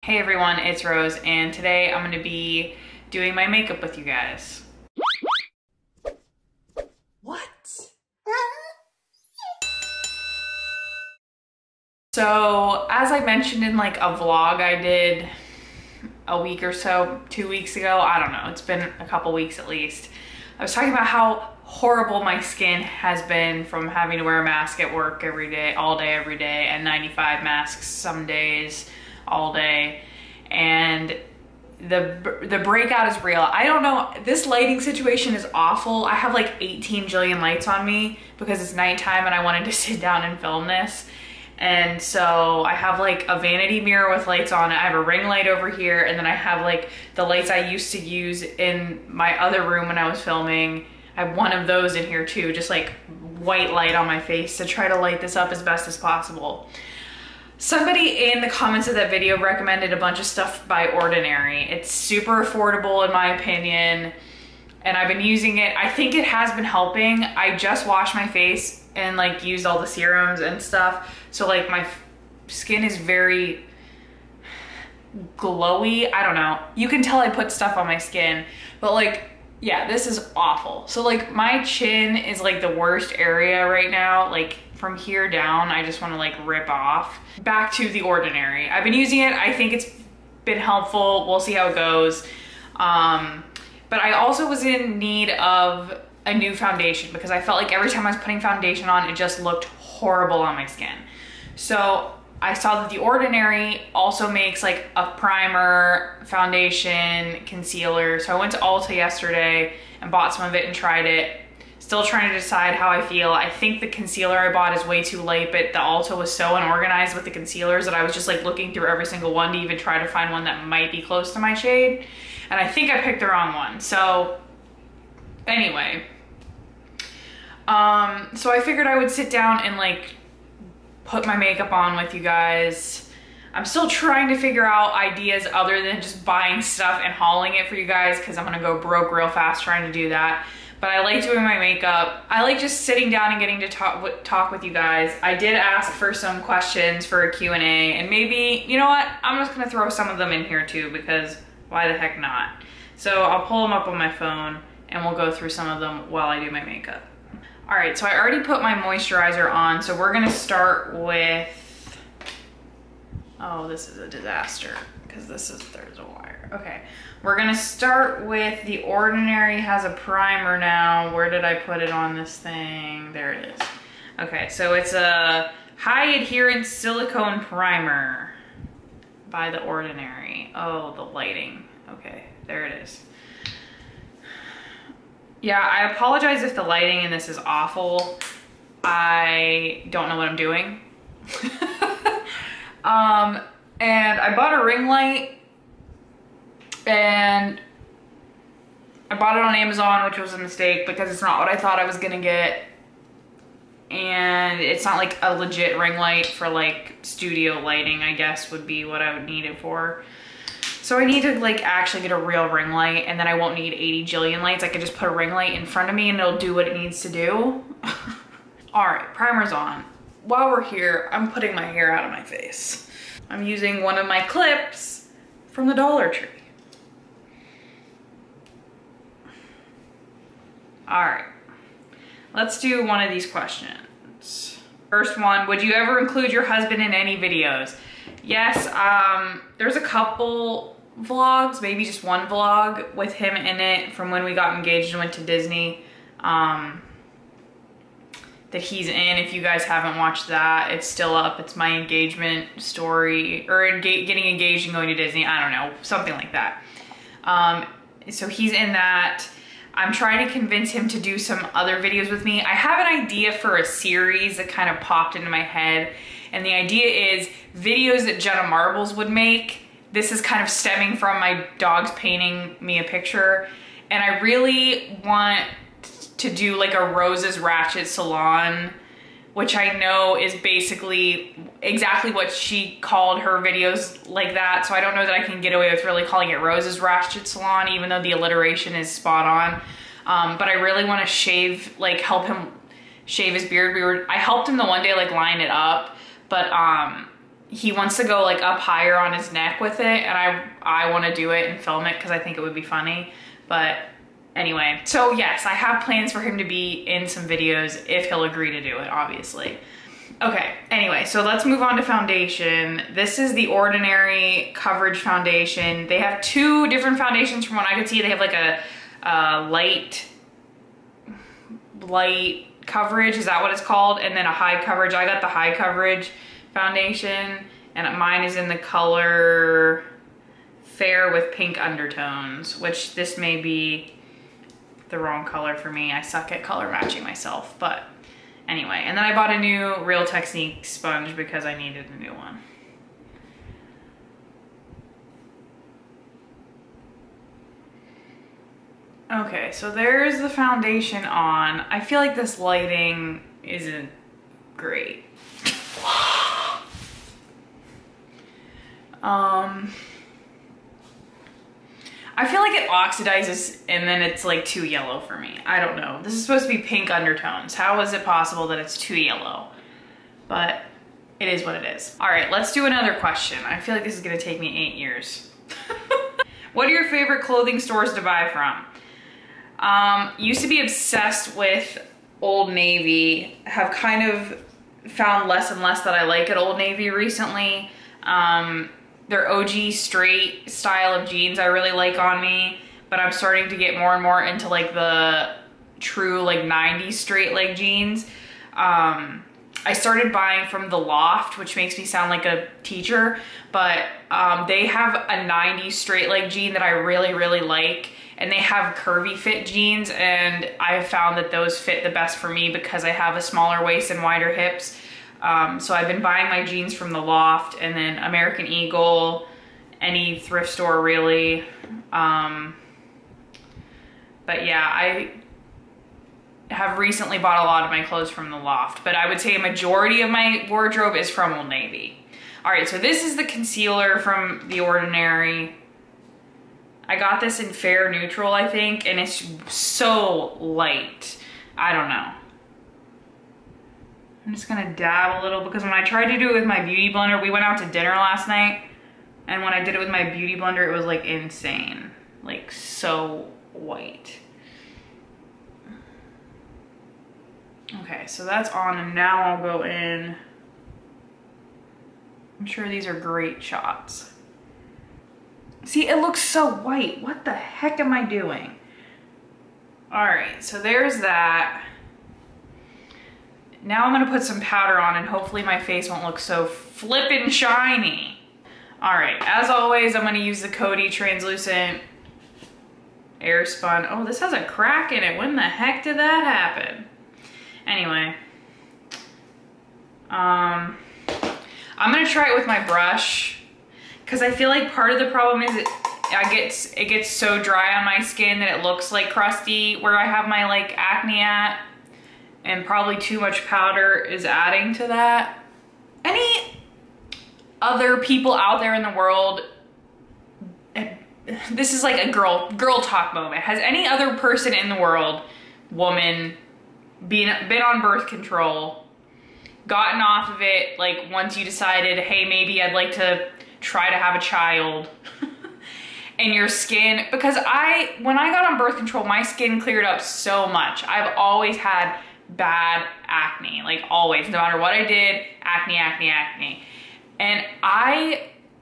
Hey everyone, it's Rose, and today I'm going to be doing my makeup with you guys. What? So, as I mentioned in like a vlog I did a week or so, 2 weeks ago, I don't know, it's been a couple weeks at least. I was talking about how horrible my skin has been from having to wear a mask at work every day, all day, every day, and 95 masks some days, all day. And the breakout is real. I don't know, this lighting situation is awful. I have like 18 jillion lights on me because it's nighttime and I wanted to sit down and film this. And so I have like a vanity mirror with lights on it. I have a ring light over here, and then I have like the lights I used to use in my other room when I was filming. I have one of those in here too, just like white light on my face to try to light this up as best as possible. Somebody in the comments of that video recommended a bunch of stuff by Ordinary. It's super affordable in my opinion, and I've been using it. I think it has been helping. I just washed my face and like used all the serums and stuff. So like my skin is very glowy. I don't know. You can tell I put stuff on my skin, but like, yeah, this is awful. So like my chin is like the worst area right now. Like from here down, I just want to like rip off. Back to the Ordinary. I've been using it. I think it's been helpful. We'll see how it goes. But I also was in need of a new foundation because I felt like every time I was putting foundation on, it just looked horrible on my skin. So I saw that the Ordinary also makes like a primer, foundation, concealer. So I went to Ulta yesterday and bought some of it and tried it. Still trying to decide how I feel. I think the concealer I bought is way too light, but the Ulta was so unorganized with the concealers that I was just like looking through every single one to even try to find one that might be close to my shade. And I think I picked the wrong one. So anyway, so I figured I would sit down and like put my makeup on with you guys. I'm still trying to figure out ideas other than just buying stuff and hauling it for you guys because I'm gonna go broke real fast trying to do that. But I like doing my makeup. I like just sitting down and getting to talk with you guys. I did ask for some questions for a Q&A, and maybe, you know what? I'm just gonna throw some of them in here too because why the heck not? So I'll pull them up on my phone and we'll go through some of them while I do my makeup. All right, so I already put my moisturizer on, so we're gonna start with, oh, this is a disaster because there's a wire. Okay, we're gonna start with the Ordinary has a primer now. Where did I put it on this thing? There it is. Okay, so it's a high adherence silicone primer by the Ordinary. Oh, the lighting. Okay, there it is. Yeah, I apologize if the lighting in this is awful. I don't know what I'm doing. And I bought a ring light and I bought it on Amazon, which was a mistake because it's not what I thought I was gonna get. And it's not like a legit ring light for like studio lighting, I guess would be what I would need it for. So I need to like actually get a real ring light, and then I won't need 80 jillion lights. I can just put a ring light in front of me and it'll do what it needs to do. All right, primer's on. While we're here, I'm putting my hair out of my face. I'm using one of my clips from the Dollar Tree. All right, let's do one of these questions. First one, would you ever include your husband in any videos? Yes, there's a couple vlogs, maybe just one vlog with him in it from when we got engaged and went to Disney, that he's in. If you guys haven't watched that, it's still up. It's my engagement story, or getting engaged and going to Disney. I don't know, something like that. So he's in that. I'm trying to convince him to do some other videos with me. I have an idea for a series that kind of popped into my head. And the idea is videos that Jenna Marbles would make. This is kind of stemming from my dogs painting me a picture. And I really want to do like a Rose's Ratchet Salon, which I know is basically exactly what she called her videos, like that. So I don't know that I can get away with really calling it Rose's Ratchet Salon, even though the alliteration is spot on. But I really want to shave, like help him shave his beard. I helped him the one day like line it up, but he wants to go like up higher on his neck with it, and I want to do it and film it because I think it would be funny. But anyway, so yes, I have plans for him to be in some videos if he'll agree to do it, obviously. Okay, anyway, so let's move on to foundation. This is the Ordinary Coverage Foundation. They have two different foundations from what I could see. They have like a light coverage, is that what it's called? And then a high coverage. I got the high coverage foundation, and mine is in the color Fair with pink undertones, which this may be the wrong color for me. I suck at color matching myself, but anyway. And then I bought a new Real Technique sponge because I needed a new one. Okay, so there's the foundation on. I feel like this lighting isn't great. I feel like it oxidizes and then it's like too yellow for me. I don't know. This is supposed to be pink undertones. How is it possible that it's too yellow? But it is what it is. All right, let's do another question. I feel like this is gonna take me 8 years. What are your favorite clothing stores to buy from? Used to be obsessed with Old Navy. Have kind of found less and less that I like at Old Navy recently. Their OG straight style of jeans I really like on me, but I'm starting to get more and more into like the true like 90s straight leg jeans. I started buying from The Loft, which makes me sound like a teacher, but they have a 90s straight leg jean that I really, really like, and they have curvy fit jeans, and I've found that those fit the best for me because I have a smaller waist and wider hips. So I've been buying my jeans from The Loft, and then American Eagle, any thrift store really. But yeah, I have recently bought a lot of my clothes from The Loft, but I would say a majority of my wardrobe is from Old Navy. All right, so this is the concealer from The Ordinary. I got this in Fair Neutral, I think, and it's so light. I don't know. I'm just gonna dab a little because when I tried to do it with my beauty blender, we went out to dinner last night, and when I did it with my beauty blender, it was like insane. Like so white. Okay, so that's on, and now I'll go in. I'm sure these are great shots. See, it looks so white. What the heck am I doing? All right, so there's that. Now I'm gonna put some powder on and hopefully my face won't look so flippin' shiny. All right, as always, I'm gonna use the Coty Translucent Air Spun. Oh, this has a crack in it. When the heck did that happen? Anyway, I'm gonna try it with my brush because I feel like part of the problem is it gets so dry on my skin that it looks like crusty where I have my like acne at. And probably too much powder is adding to that. Any other people out there in the world, this is like a girl talk moment. Has any other person in the world, woman, been on birth control, gotten off of it, like once you decided, hey, maybe I'd like to try to have a child, and your skin, because when I got on birth control, my skin cleared up so much. I've always had bad acne, like always, no matter what I did, acne, acne, acne. And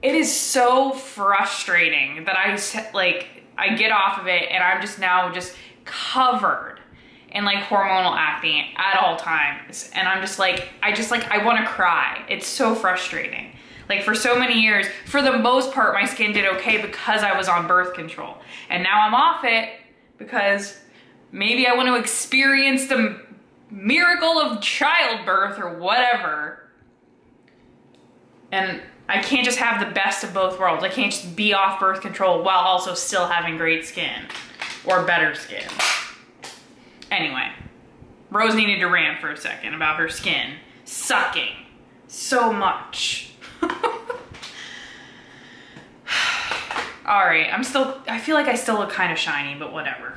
it is so frustrating that I get off of it and I'm just now just covered in like hormonal acne at all times. And I'm just like, I want to cry. It's so frustrating. Like for so many years, for the most part, my skin did okay because I was on birth control. And now I'm off it because maybe I want to experience the miracle of childbirth or whatever. And I can't just have the best of both worlds. I can't just be off birth control while also still having great skin or better skin. Anyway, Rose needed to rant for a second about her skin sucking so much. All right, I feel like I still look kind of shiny, but whatever.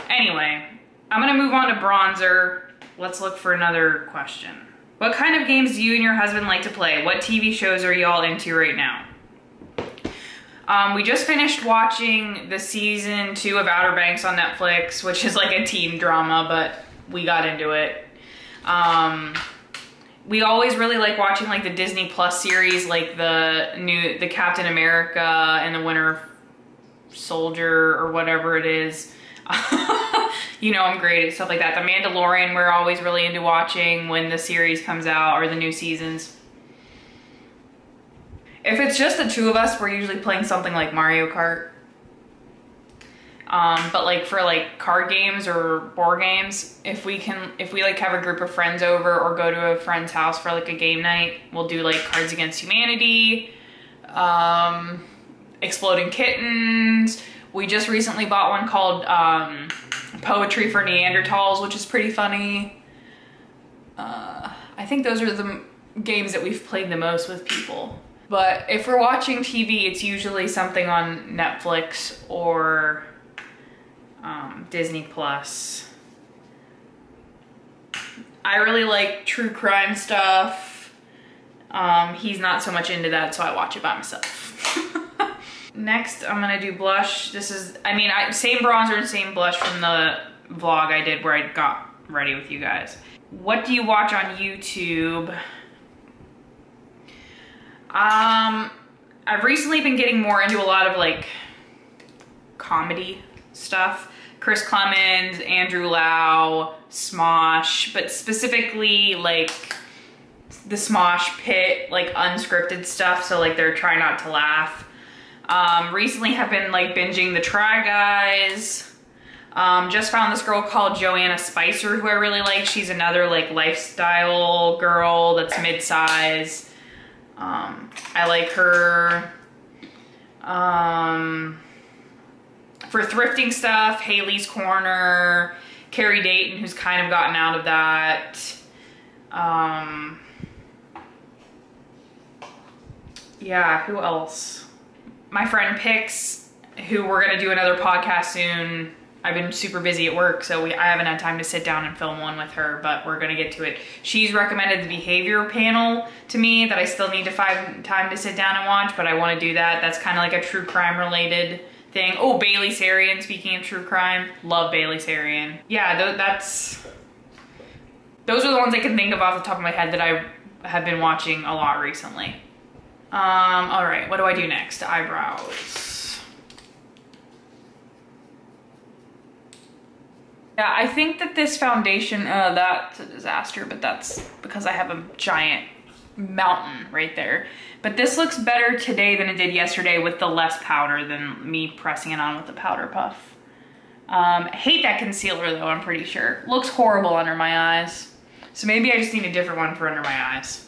Anyway, I'm gonna move on to bronzer. Let's look for another question. What kind of games do you and your husband like to play? What TV shows are y'all into right now? We just finished watching the season 2 of Outer Banks on Netflix, which is like a teen drama, but we got into it. We always really like watching like the Disney Plus series, like the Captain America and the Winter Soldier or whatever it is. You know, I'm great at stuff like that. The Mandalorian, we're always really into watching when the series comes out or the new seasons. If it's just the two of us, we're usually playing something like Mario Kart. But like for like card games or board games, if we like have a group of friends over or go to a friend's house for like a game night, we'll do like Cards Against Humanity, Exploding Kittens. We just recently bought one called Poetry for Neanderthals, which is pretty funny. I think those are the games that we've played the most with people. But if we're watching TV, it's usually something on Netflix or Disney Plus. I really like true crime stuff. He's not so much into that, so I watch it by myself. Next, I'm gonna do blush. This is, same bronzer and same blush from the vlog I did where I got ready with you guys. What do you watch on YouTube? I've recently been getting more into a lot of like comedy stuff. Chris Clemens, Andrew Lau, Smosh, but specifically like the Smosh Pit, like unscripted stuff. So like they're trying not to laugh. Recently have been like binging the Try Guys. Just found this girl called Joanna Spicer who I really like. She's another like lifestyle girl that's mid-size. I like her. For thrifting stuff, Haley's Corner, Carrie Dayton, who's kind of gotten out of that. Yeah, who else? My friend Pix, who we're gonna do another podcast soon. I've been super busy at work, so I haven't had time to sit down and film one with her, but we're gonna get to it. She's recommended the behavior panel to me that I still need to find time to sit down and watch, but I wanna do that. That's kind of like a true crime related thing. Oh, Bailey Sarian, speaking of true crime. Love Bailey Sarian. Yeah, those are the ones I can think of off the top of my head that I have been watching a lot recently. All right, what do I do next? Eyebrows. Yeah, I think that this foundation, that's a disaster, but that's because I have a giant mountain right there. But this looks better today than it did yesterday with the less powder than me pressing it on with the powder puff. I hate that concealer though, I'm pretty sure. Looks horrible under my eyes. So maybe I just need a different one for under my eyes.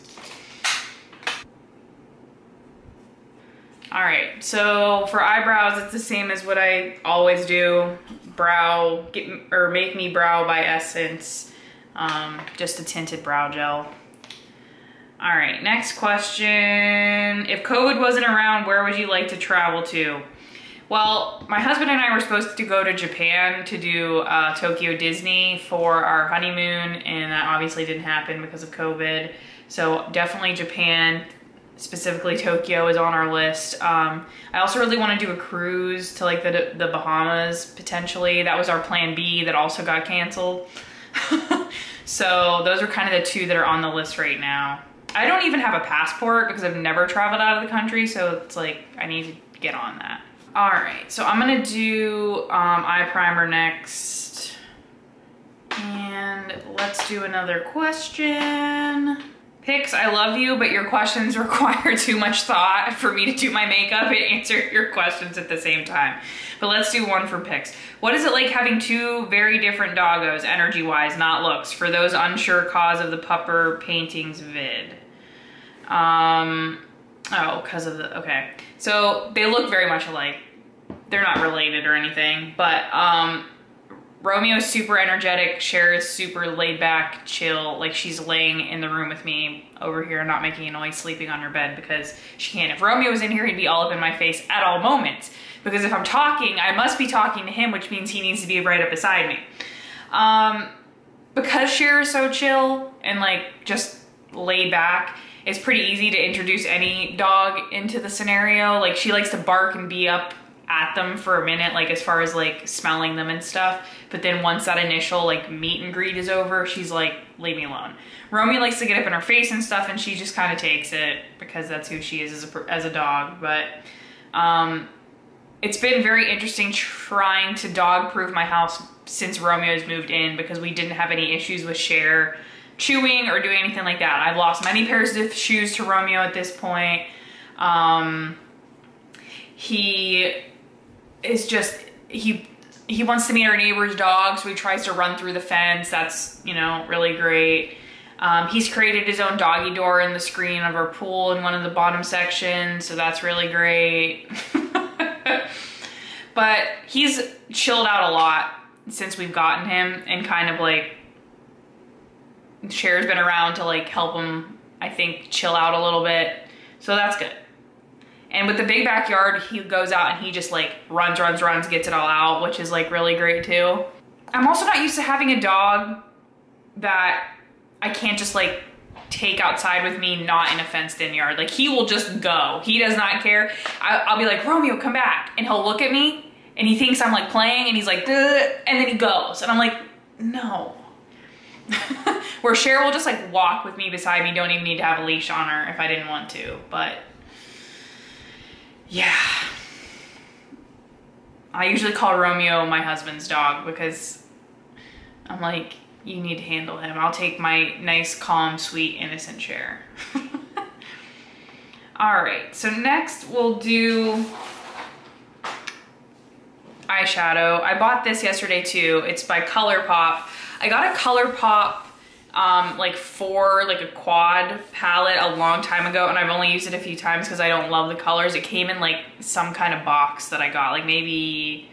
All right, so for eyebrows, it's the same as what I always do. Make Me Brow by Essence. Just a tinted brow gel. All right, next question. If COVID wasn't around, where would you like to travel to? Well, my husband and I were supposed to go to Japan to do Tokyo Disney for our honeymoon, and that obviously didn't happen because of COVID. So definitely Japan, specifically Tokyo, is on our list. I also really want to do a cruise to like the Bahamas, potentially. That was our plan B that also got canceled. So those are kind of the two that are on the list right now. I don't even have a passport because I've never traveled out of the country, so it's like I need to get on that. All right, so I'm gonna do eye primer next. And let's do another question. Pix, I love you, but your questions require too much thought for me to do my makeup and answer your questions at the same time. But let's do one from Pix. What is it like having two very different doggos, energy-wise, not looks, for those unsure cause of the pupper paintings vid? Oh, because of the, okay. So they look very much alike. They're not related or anything, but Romeo is super energetic. Cher is super laid back, chill. Like she's laying in the room with me over here, not making a noise, sleeping on her bed because she can't. If Romeo was in here, he'd be all up in my face at all moments. Because if I'm talking, I must be talking to him, which means he needs to be right up beside me. Because Cher is so chill and like just laid back. It's pretty easy to introduce any dog into the scenario. Like she likes to bark and be up at them for a minute, like as far as like smelling them and stuff. But then once that initial like meet and greet is over, she's like, leave me alone. Romeo likes to get up in her face and stuff, and she just kind of takes it because that's who she is as a dog. But it's been very interesting trying to dog proof my house since Romeo's moved in, because we didn't have any issues with Cher chewing or doing anything like that. I've lost many pairs of shoes to Romeo at this point. He is just, he wants to meet our neighbor's dog, so he tries to run through the fence. That's, you know, really great. He's created his own doggy door in the screen of our pool in one of the bottom sections, so that's really great. But he's chilled out a lot since we've gotten him, and kind of like Cher's been around to like help him, I think, chill out a little bit. So that's good. And with the big backyard, he goes out and he just like runs, gets it all out, which is like really great too. I'm also not used to having a dog that I can't just like take outside with me, not in a fenced in yard. Like he will just go. He does not care. I'll be like, Romeo, come back. And he'll look at me and he thinks I'm like playing, and he's like, duh, and then he goes. And I'm like, no. Where Cher will just like walk with me beside me. Don't even need to have a leash on her if I didn't want to. But yeah. I usually call Romeo my husband's dog because I'm like, you need to handle him. I'll take my nice, calm, sweet, innocent Cher. All right, so next we'll do eyeshadow. I bought this yesterday too. It's by ColourPop. I got a ColourPop like a quad palette a long time ago, and I've only used it a few times because I don't love the colors. It came in like some kind of box that I got, like maybe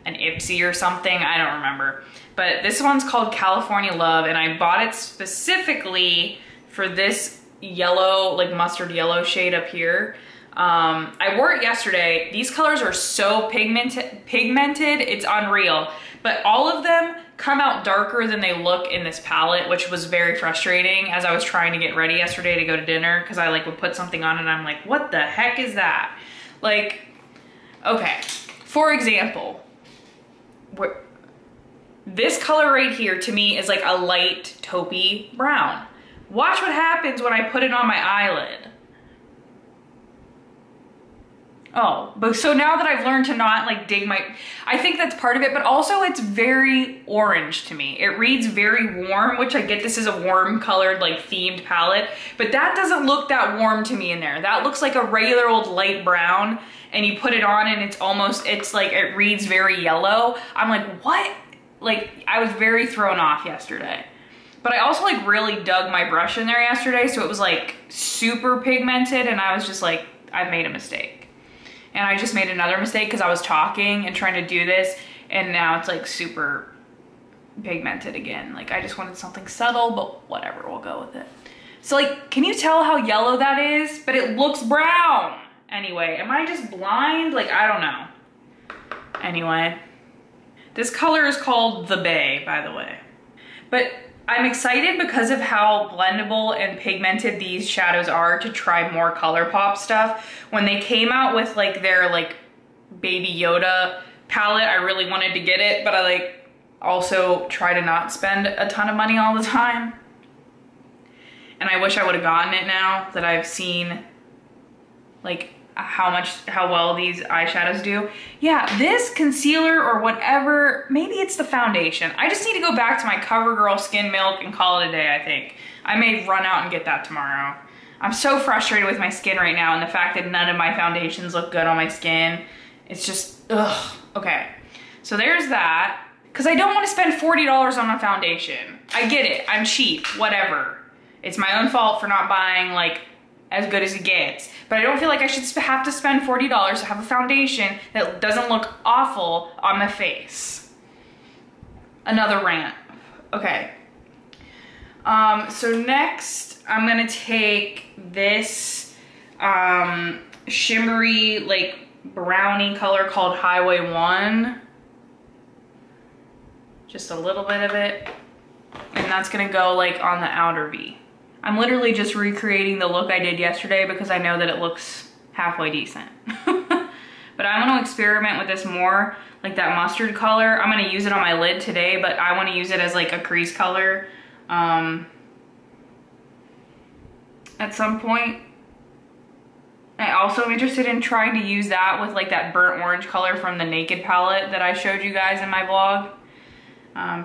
an Ipsy or something, I don't remember. But this one's called California Love, and I bought it specifically for this yellow, like mustard yellow shade up here. I wore it yesterday. These colors are so pigmented, it's unreal. But all of them come out darker than they look in this palette, which was very frustrating as I was trying to get ready yesterday to go to dinner, because I like would put something on and I'm like, what the heck is that? Like, okay, for example, this color right here to me is like a light taupey brown. Watch what happens when I put it on my eyelid. Oh, but so now that I've learned to not like dig I think that's part of it, but also it's very orange to me. It reads very warm, which I get this is a warm colored like themed palette, but that doesn't look that warm to me in there. That looks like a regular old light brown, and you put it on and it's like, it reads very yellow. I'm like, what? Like, I was very thrown off yesterday. But I also like really dug my brush in there yesterday, so it was like super pigmented, and I was just like, I've made a mistake. And I just made another mistake because I was talking and trying to do this, and now it's like super pigmented again. Like, I just wanted something subtle, but whatever, we'll go with it. So like, can you tell how yellow that is? But it looks brown. Anyway, am I just blind? Like, I don't know. Anyway, this color is called The Bay, by the way. But I'm excited because of how blendable and pigmented these shadows are to try more ColourPop stuff. When they came out with like their like Baby Yoda palette, I really wanted to get it, but I like also try to not spend a ton of money all the time. And I wish I would have gotten it now that I've seen like how well these eyeshadows do. Yeah, this concealer or whatever, maybe it's the foundation. I just need to go back to my CoverGirl Skin Milk and call it a day, I think. I may run out and get that tomorrow. I'm so frustrated with my skin right now, and the fact that none of my foundations look good on my skin. It's just, ugh. Okay, so there's that. Because I don't want to spend $40 on a foundation. I get it, I'm cheap, whatever. It's my own fault for not buying like as good as it gets. But I don't feel like I should have to spend $40 to have a foundation that doesn't look awful on my face. Another rant. Okay. So next I'm gonna take this shimmery like brownie color called Highway 1. Just a little bit of it. And that's gonna go like on the outer V. I'm literally just recreating the look I did yesterday because I know that it looks halfway decent. But I'm gonna experiment with this more, like that mustard color. I'm gonna use it on my lid today, but I wanna use it as like a crease color at some point. I also am interested in trying to use that with like that burnt orange color from the Naked palette that I showed you guys in my vlog.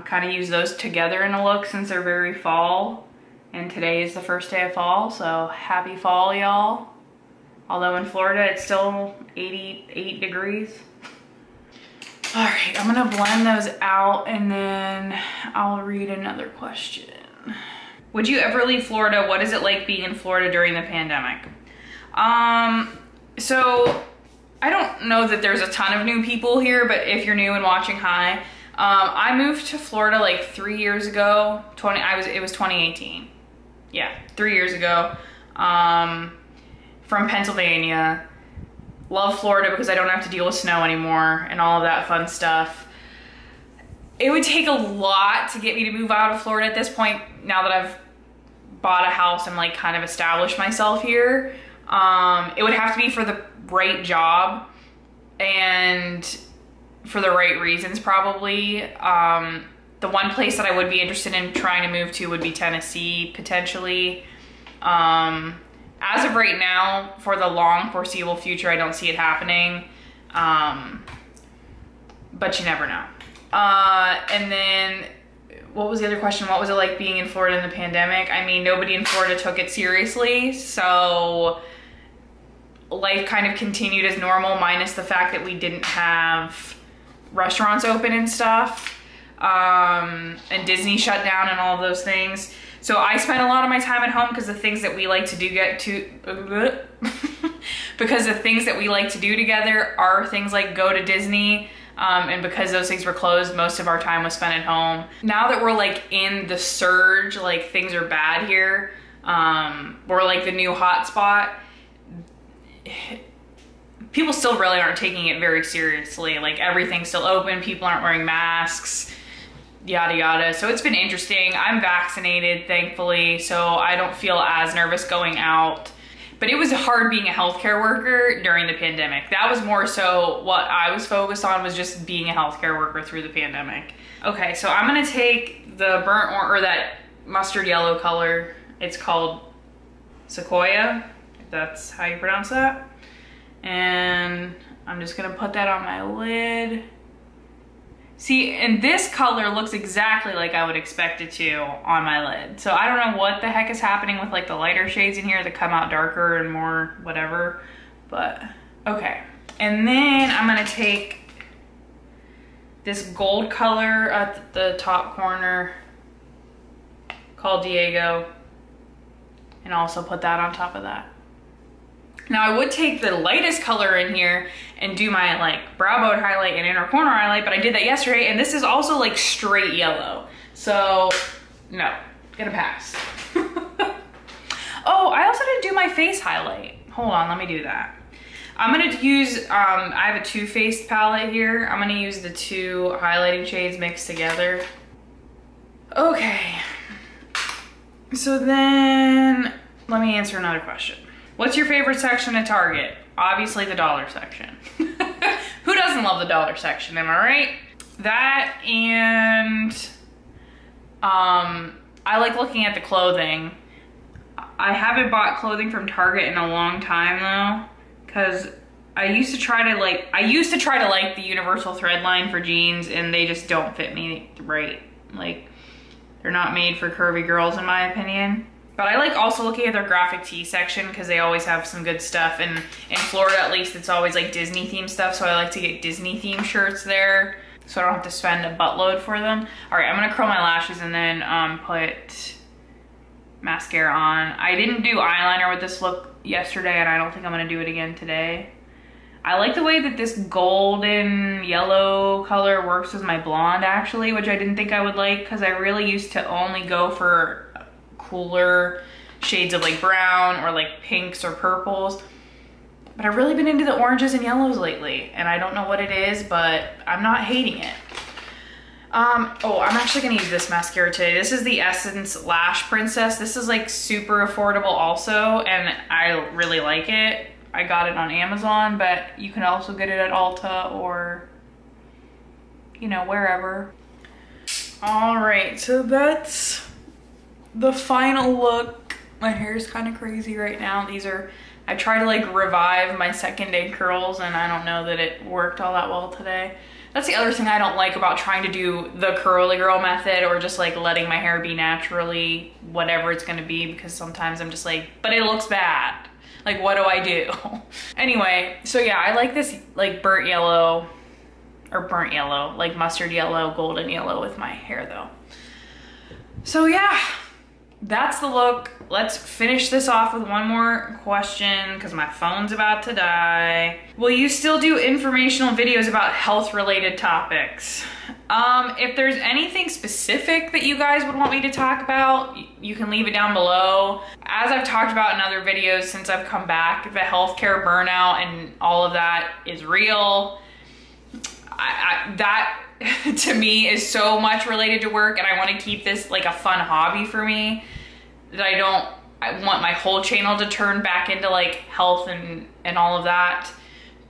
Kind of use those together in a look since they're very fall. And today is the first day of fall, so happy fall, y'all. Although in Florida, it's still 88 degrees. All right, I'm gonna blend those out and then I'll read another question. Would you ever leave Florida? What is it like being in Florida during the pandemic? So I don't know that there's a ton of new people here, but if you're new and watching, hi. I moved to Florida like 3 years ago. It was 2018. Yeah, 3 years ago. From Pennsylvania. Love Florida because I don't have to deal with snow anymore and all of that fun stuff. It would take a lot to get me to move out of Florida at this point, now that I've bought a house and like kind of established myself here. It would have to be for the right job and for the right reasons probably. The one place that I would be interested in trying to move to would be Tennessee, potentially. As of right now, for the long foreseeable future, I don't see it happening. But you never know. And then, what was the other question? What was it like being in Florida in the pandemic? I mean, nobody in Florida took it seriously, so life kind of continued as normal, minus the fact that we didn't have restaurants open and stuff. And Disney shut down and all of those things. So I spent a lot of my time at home because the things that we like to do because the things that we like to do together are things like go to Disney. And because those things were closed, most of our time was spent at home. Now that we're like in the surge, like things are bad here, we're like the new hotspot, people still really aren't taking it very seriously. Like everything's still open, people aren't wearing masks, yada yada. So it's been interesting. I'm vaccinated, thankfully, so I don't feel as nervous going out. But it was hard being a healthcare worker during the pandemic. That was more so what I was focused on, was just being a healthcare worker through the pandemic. Okay, so I'm gonna take the burnt or that mustard yellow color. It's called Sequoia, if that's how you pronounce that. And I'm just gonna put that on my lid. See, and this color looks exactly like I would expect it to on my lid. So I don't know what the heck is happening with like the lighter shades in here that come out darker and more whatever, but okay. And then I'm gonna take this gold color at the top corner called Diego and also put that on top of that. Now I would take the lightest color in here and do my like brow bone highlight and inner corner highlight, but I did that yesterday, and this is also like straight yellow. So no, gonna pass. Oh, I also didn't do my face highlight. Hold on, let me do that. I'm gonna use, I have a Too Faced palette here. I'm gonna use the two highlighting shades mixed together. Okay, so then let me answer another question. What's your favorite section at Target? Obviously the dollar section. Who doesn't love the dollar section, am I right? That and I like looking at the clothing. I haven't bought clothing from Target in a long time though, because I used to try to like the universal thread line for jeans, and they just don't fit me right. Like, they're not made for curvy girls in my opinion. But I like also looking at their graphic tee section because they always have some good stuff. And in Florida, at least, it's always like Disney themed stuff. So I like to get Disney themed shirts there, so I don't have to spend a buttload for them. All right, I'm gonna curl my lashes and then put mascara on. I didn't do eyeliner with this look yesterday, and I don't think I'm gonna do it again today. I like the way that this golden yellow color works with my blonde actually, which I didn't think I would like because I really used to only go for cooler shades of like brown or like pinks or purples, but I've really been into the oranges and yellows lately, and I don't know what it is, but I'm not hating it. Oh, I'm actually gonna use this mascara today. This is the Essence Lash Princess. This is like super affordable also, and I really like it. I got it on Amazon, but you can also get it at Ulta or, you know, wherever. All right, so that's the final look. My hair is kind of crazy right now. I try to like revive my second day curls, and I don't know that it worked all that well today. That's the other thing I don't like about trying to do the curly girl method, or just like letting my hair be naturally whatever it's gonna be, because sometimes I'm just like, but it looks bad. Like, what do I do? Anyway, so yeah, I like this like burnt yellow, like mustard yellow, golden yellow with my hair though. So yeah, that's the look. Let's finish this off with one more question because my phone's about to die. Will you still do informational videos about health related topics? If there's anything specific that you guys would want me to talk about, you can leave it down below. As I've talked about in other videos since I've come back, the healthcare burnout and all of that is real. That to me is so much related to work, and I want to keep this like a fun hobby for me, that I want my whole channel to turn back into like health and all of that.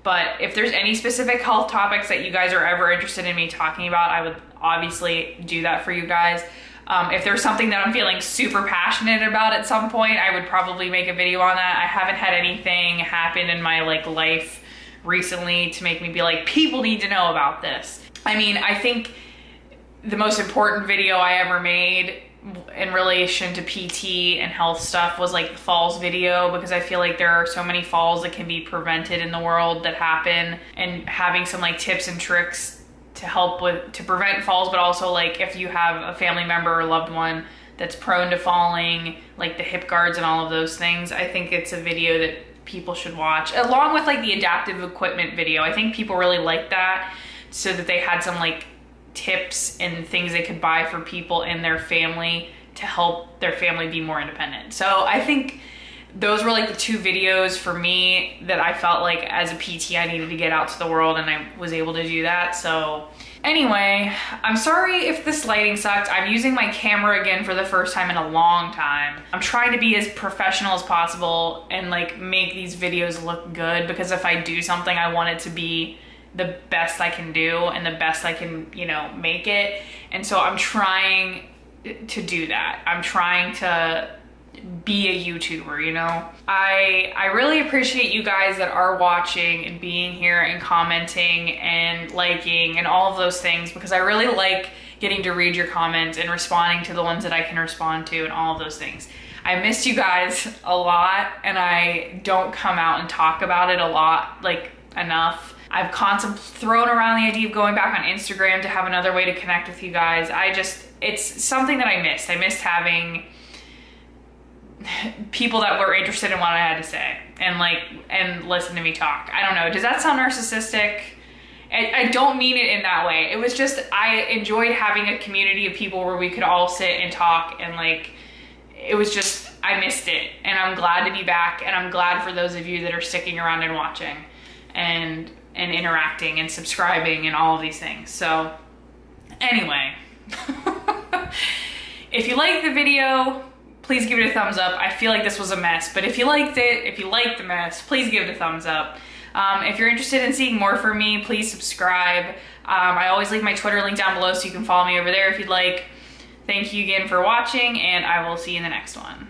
But if there's any specific health topics that you guys are ever interested in me talking about, I would obviously do that for you guys. If there's something that I'm feeling super passionate about at some point, I would probably make a video on that. I haven't had anything happen in my like life recently to make me be like, people need to know about this. I mean, I think the most important video I ever made in relation to PT and health stuff was like the falls video, because I feel like there are so many falls that can be prevented in the world that happen, and having some like tips and tricks to help to prevent falls, but also like if you have a family member or loved one that's prone to falling, like the hip guards and all of those things. I think it's a video that people should watch, along with like the adaptive equipment video. I think people really like that, so that they had some like tips and things they could buy for people in their family to help their family be more independent. So I think those were like the two videos for me that I felt like as a PT I needed to get out to the world, and I was able to do that. So anyway, I'm sorry if this lighting sucked. I'm using my camera again for the first time in a long time. I'm trying to be as professional as possible and like make these videos look good, because if I do something, I want it to be the best I can do and the best I can, you know, make it. And so I'm trying to do that. I'm trying to be a YouTuber, you know? I really appreciate you guys that are watching and being here and commenting and liking and all of those things, because I really like getting to read your comments and responding to the ones that I can respond to and all of those things. I missed you guys a lot, and I don't come out and talk about it a lot, like enough. I've constantly thrown around the idea of going back on Instagram to have another way to connect with you guys. It's something that I missed. I missed having people that were interested in what I had to say and listen to me talk. I don't know, does that sound narcissistic? I don't mean it in that way. It was just, I enjoyed having a community of people where we could all sit and talk, and like, it was just, I missed it, and I'm glad to be back, and I'm glad for those of you that are sticking around and watching and interacting and subscribing and all of these things. So anyway, if you like the video, please give it a thumbs up. I feel like this was a mess, but if you liked it, if you liked the mess, please give it a thumbs up. If you're interested in seeing more from me, please subscribe. I always leave my Twitter link down below, so you can follow me over there if you'd like. Thank you again for watching, and I will see you in the next one.